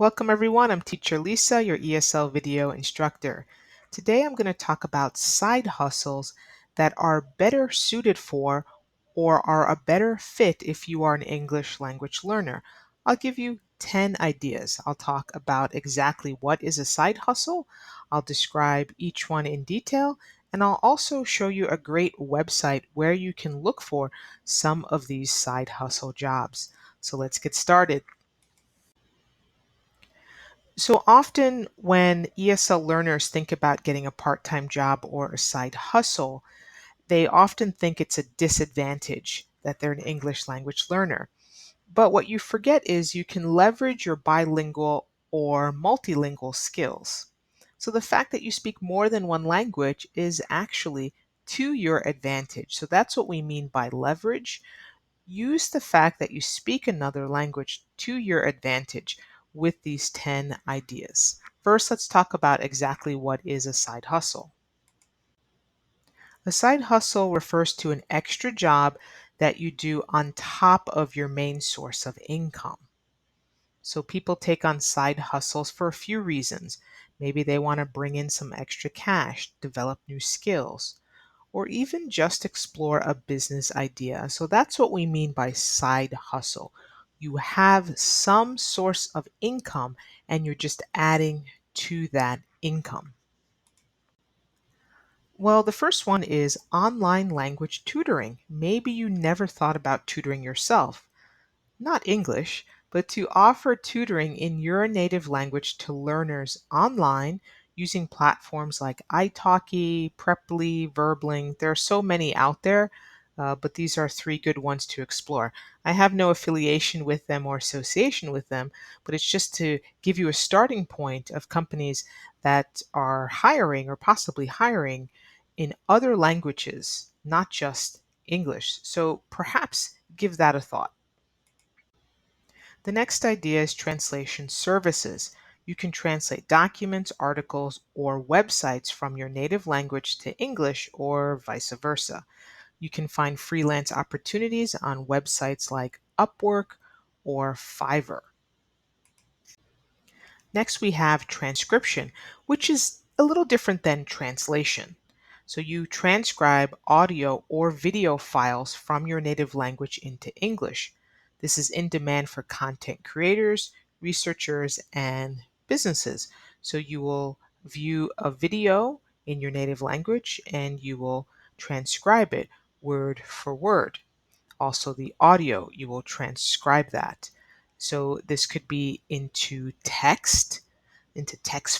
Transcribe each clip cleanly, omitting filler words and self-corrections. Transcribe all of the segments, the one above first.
Welcome everyone, I'm Teacher Lisa, your ESL video instructor. Today I'm going to talk about side hustles that are better suited for or are a better fit if you are an English language learner. I'll give you 10 ideas. I'll talk about exactly what is a side hustle. I'll describe each one in detail, and I'll also show you a great website where you can look for some of these side hustle jobs. So let's get started. So often when ESL learners think about getting a part-time job or a side hustle, they often think it's a disadvantage that they're an English language learner. But what you forget is you can leverage your bilingual or multilingual skills. So the fact that you speak more than one language is actually to your advantage. So that's what we mean by leverage. Use the fact that you speak another language to your advantage with these 10 ideas. First, let's talk about exactly what is a side hustle. A side hustle refers to an extra job that you do on top of your main source of income. So people take on side hustles for a few reasons. Maybe they want to bring in some extra cash, develop new skills, or even just explore a business idea. So that's what we mean by side hustle. You have some source of income and you're just adding to that income. Well, the first one is online language tutoring. Maybe you never thought about tutoring yourself. Not English, but to offer tutoring in your native language to learners online using platforms like italki, Preply, Verbling. There are so many out there, but these are three good ones to explore. I have no affiliation with them or association with them, but it's just to give you a starting point of companies that are hiring or possibly hiring in other languages, not just English. So perhaps give that a thought. The next idea is translation services. You can translate documents, articles, or websites from your native language to English or vice versa. You can find freelance opportunities on websites like Upwork or Fiverr. Next, we have transcription, which is a little different than translation. So you transcribe audio or video files from your native language into English. This is in demand for content creators, researchers, and businesses. So you will view a video in your native language and you will transcribe it word for word. Also, the audio, you will transcribe that. So this could be into text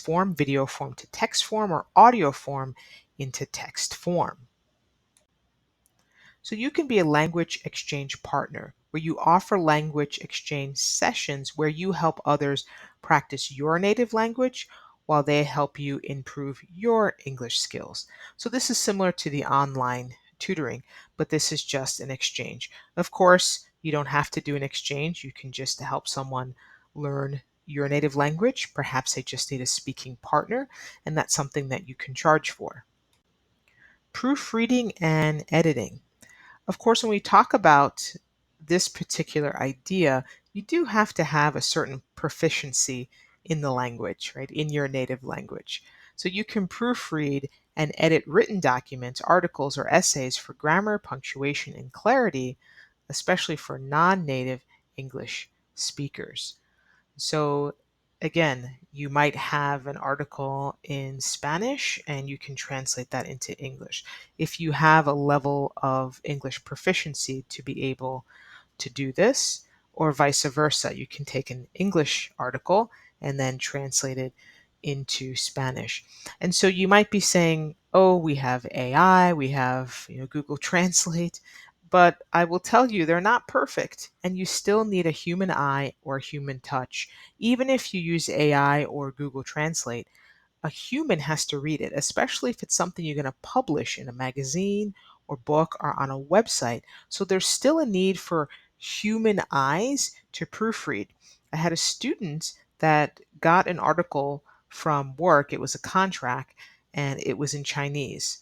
form, video form to text form, or audio form into text form. So you can be a language exchange partner where you offer language exchange sessions where you help others practice your native language while they help you improve your English skills. So this is similar to the online tutoring, but this is just an exchange. Of course, you don't have to do an exchange. You can just help someone learn your native language. Perhaps they just need a speaking partner, and that's something that you can charge for. Proofreading and editing. Of course, when we talk about this particular idea, you do have to have a certain proficiency in the language, right? In your native language. So you can proofread and edit written documents, articles, or essays for grammar, punctuation, and clarity, especially for non-native English speakers. So again, you might have an article in Spanish and you can translate that into English. If you have a level of English proficiency to be able to do this, or vice versa, you can take an English article and then translate it into Spanish. And so you might be saying, oh, we have AI, we have Google Translate, but I will tell you they're not perfect and you still need a human eye or human touch. Even if you use AI or Google Translate, a human has to read it, especially if it's something you're going to publish in a magazine or book or on a website. So there's still a need for human eyes to proofread. I had a student that got an article from work, it was a contract, and it was in Chinese.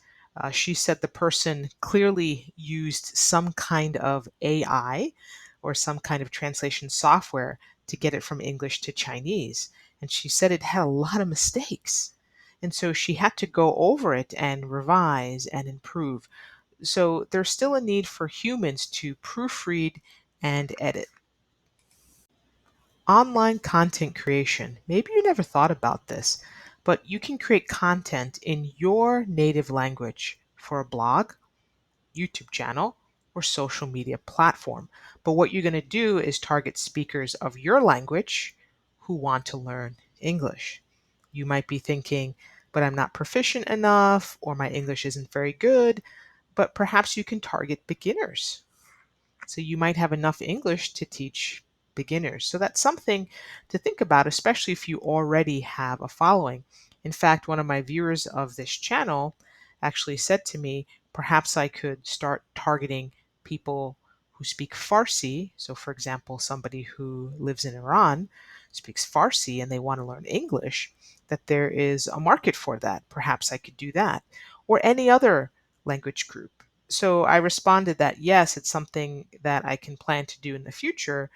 She said the person clearly used some kind of AI or some kind of translation software to get it from English to Chinese. And she said it had a lot of mistakes. And so she had to go over it and revise and improve. So there's still a need for humans to proofread and edit. Online content creation. Maybe you never thought about this, but you can create content in your native language for a blog, YouTube channel, or social media platform. But what you're going to do is target speakers of your language who want to learn English. You might be thinking, but I'm not proficient enough, or my English isn't very good, but perhaps you can target beginners. So you might have enough English to teach beginners. So that's something to think about, especially if you already have a following. In fact, one of my viewers of this channel actually said to me, perhaps I could start targeting people who speak Farsi. So, for example, somebody who lives in Iran speaks Farsi and they want to learn English, that there is a market for that. Perhaps I could do that. Or any other language group. So I responded that yes, it's something that I can plan to do in the future,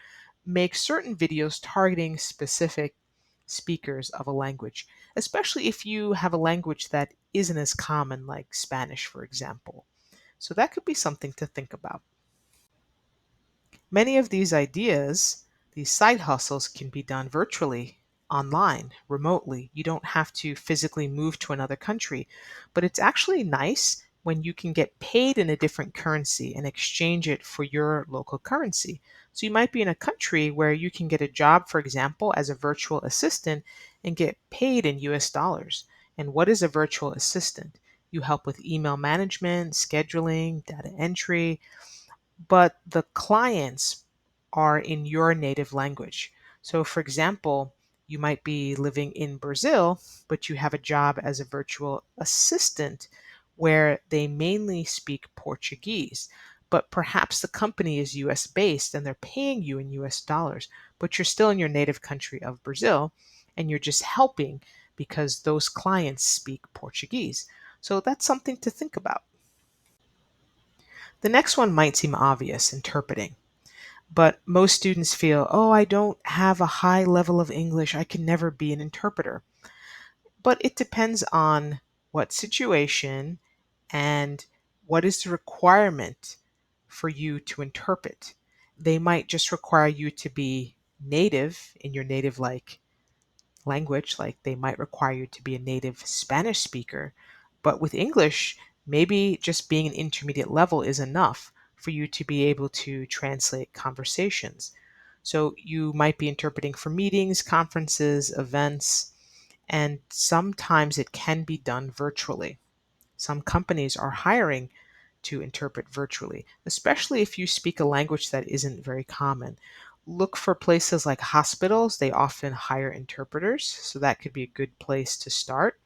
make certain videos targeting specific speakers of a language, especially if you have a language that isn't as common, like Spanish, for example. So that could be something to think about. Many of these ideas, these side hustles, can be done virtually, online, remotely. You don't have to physically move to another country, but it's actually nice when you can get paid in a different currency and exchange it for your local currency. So you might be in a country where you can get a job, for example, as a virtual assistant and get paid in US dollars. And what is a virtual assistant? You help with email management, scheduling, data entry, but the clients are in your native language. So, for example, you might be living in Brazil, but you have a job as a virtual assistant where they mainly speak Portuguese. But perhaps the company is US based and they're paying you in US dollars, but you're still in your native country of Brazil and you're just helping because those clients speak Portuguese. So that's something to think about. The next one might seem obvious, interpreting. But most students feel, oh, I don't have a high level of English. I can never be an interpreter. But it depends on what situation and what is the requirement for you to interpret. They might just require you to be native in your native language, like they might require you to be a native Spanish speaker. But with English, maybe just being an intermediate level is enough for you to be able to translate conversations. So you might be interpreting for meetings, conferences, events, and sometimes it can be done virtually. Some companies are hiring to interpret virtually, especially if you speak a language that isn't very common. Look for places like hospitals, they often hire interpreters, so that could be a good place to start.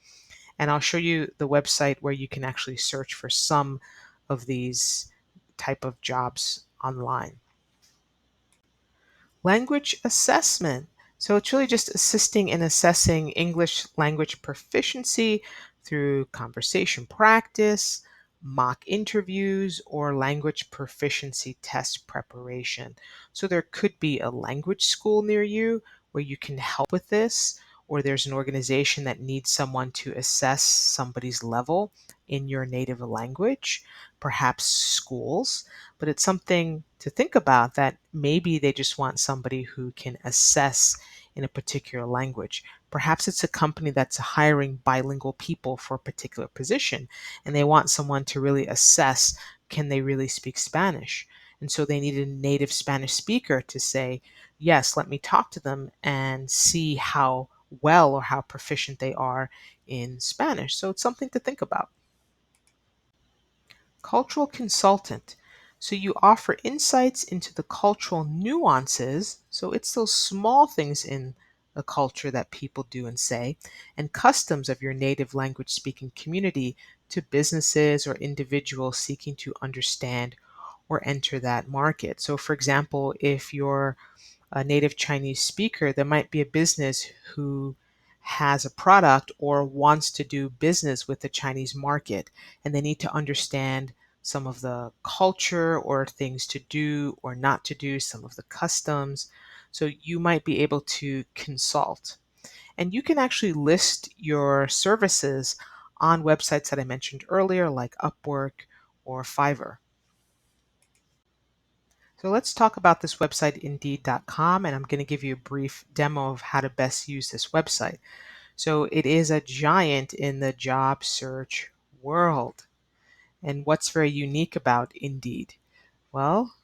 And I'll show you the website where you can actually search for some of these type of jobs online. Language assessment. So it's really just assisting in assessing English language proficiency through conversation practice, mock interviews, or language proficiency test preparation. So there could be a language school near you where you can help with this, or there's an organization that needs someone to assess somebody's level in your native language, perhaps schools, but it's something to think about that maybe they just want somebody who can assess in a particular language. Perhaps it's a company that's hiring bilingual people for a particular position and they want someone to really assess, can they really speak Spanish? And so they need a native Spanish speaker to say, yes, let me talk to them and see how well or how proficient they are in Spanish. So it's something to think about. Cultural consultant. So you offer insights into the cultural nuances. So it's those small things in the culture that people do and say, and customs of your native language speaking community to businesses or individuals seeking to understand or enter that market. So, for example, if you're a native Chinese speaker, there might be a business who has a product or wants to do business with the Chinese market, and they need to understand some of the culture or things to do or not to do, some of the customs. So you might be able to consult. And you can actually list your services on websites that I mentioned earlier, like Upwork or Fiverr. So let's talk about this website, Indeed.com, and I'm going to give you a brief demo of how to best use this website. So it is a giant in the job search world. And what's very unique about Indeed? Well,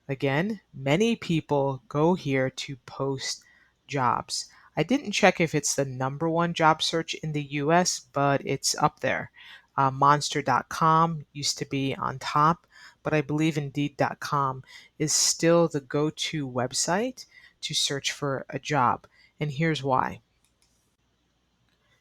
again, many people go here to post jobs. I didn't check if it's the #1 job search in the US, but it's up there. Monster.com used to be on top, but I believe Indeed.com is still the go-to website to search for a job. And here's why.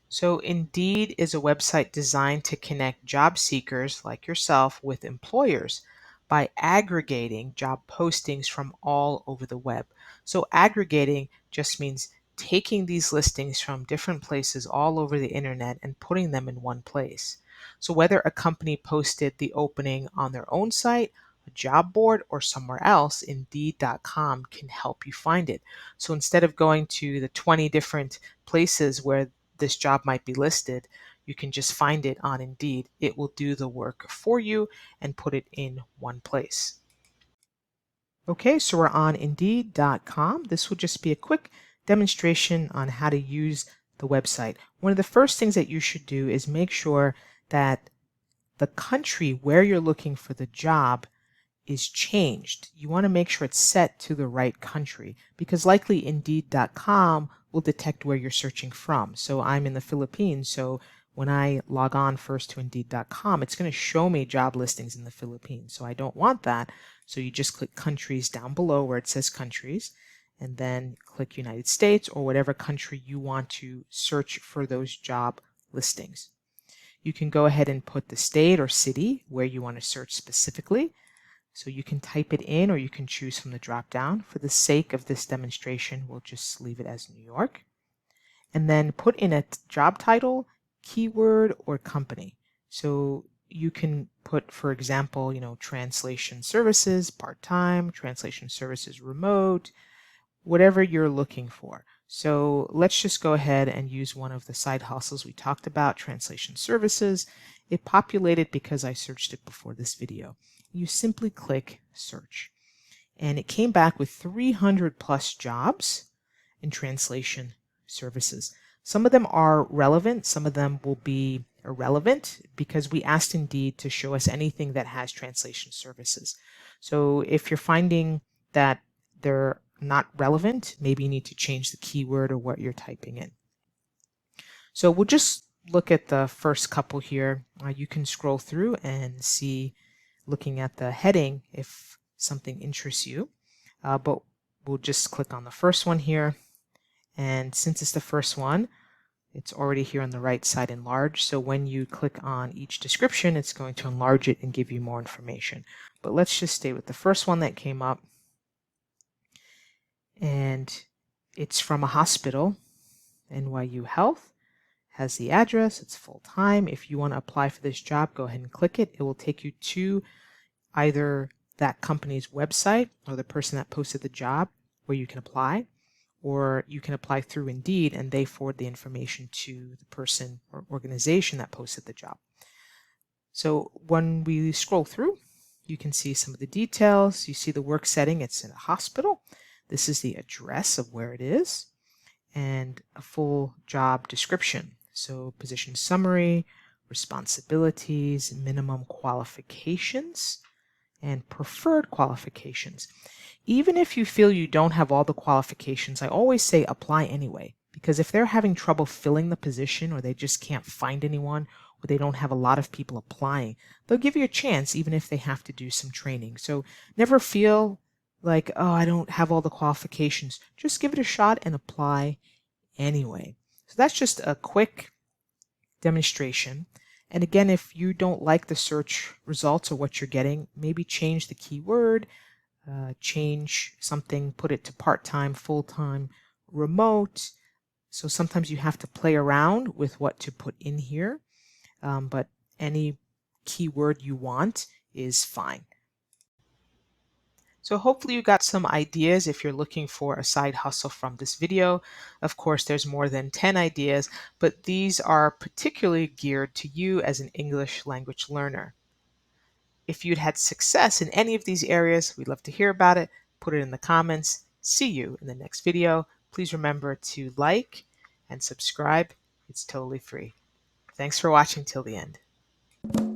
So, Indeed is a website designed to connect job seekers like yourself with employers by aggregating job postings from all over the web. So, aggregating just means taking these listings from different places all over the internet and putting them in one place. So, whether a company posted the opening on their own site, a job board, or somewhere else, Indeed.com can help you find it. So, instead of going to the 20 different places where this job might be listed, you can just find it on Indeed. It will do the work for you and put it in one place. Okay, so we're on Indeed.com. This will just be a quick demonstration on how to use the website. One of the first things that you should do is make sure that the country where you're looking for the job is changed. You want to make sure it's set to the right country because likely Indeed.com will detect where you're searching from. So I'm in the Philippines, so when I log on first to Indeed.com, it's going to show me job listings in the Philippines. So I don't want that. So you just click countries down below where it says countries, and then click United States or whatever country you want to search for those job listings. You can go ahead and put the state or city where you want to search specifically. So you can type it in or you can choose from the drop down. For the sake of this demonstration, we'll just leave it as New York. And then put in a job title, keyword, or company. So you can put, for example, translation services part-time, translation services remote, whatever you're looking for. So let's just go ahead and use one of the side hustles we talked about, translation services. It populated because I searched it before this video. You simply click search. And it came back with 300 plus jobs in translation services. Some of them are relevant, some of them will be irrelevant because we asked Indeed to show us anything that has translation services. So if you're finding that they're not relevant, maybe you need to change the keyword or what you're typing in. So we'll just look at the first couple here. You can scroll through and see, looking at the heading, if something interests you. But we'll just click on the first one here. And since it's the first one, it's already here on the right side enlarged. So when you click on each description, it's going to enlarge it and give you more information. But let's just stay with the first one that came up. And it's from a hospital, NYU Health. Has the address, it's full-time. If you want to apply for this job, go ahead and click it. It will take you to either that company's website or the person that posted the job where you can apply, or you can apply through Indeed and they forward the information to the person or organization that posted the job. So when we scroll through, you can see some of the details. You see the work setting, it's in a hospital. This is the address of where it is and a full job description. So position summary, responsibilities, minimum qualifications, and preferred qualifications. Even if you feel you don't have all the qualifications, I always say apply anyway, because if they're having trouble filling the position or they just can't find anyone or they don't have a lot of people applying, they'll give you a chance even if they have to do some training. So never feel like, oh, I don't have all the qualifications. Just give it a shot and apply anyway. So that's just a quick demonstration. And again, if you don't like the search results or what you're getting, maybe change the keyword, change something, put it to part-time, full-time, remote. So sometimes you have to play around with what to put in here, but any keyword you want is fine. So hopefully you got some ideas if you're looking for a side hustle from this video. Of course, there's more than 10 ideas, but these are particularly geared to you as an English language learner. If you'd had success in any of these areas, we'd love to hear about it. Put it in the comments. See you in the next video. Please remember to like and subscribe. It's totally free. Thanks for watching till the end.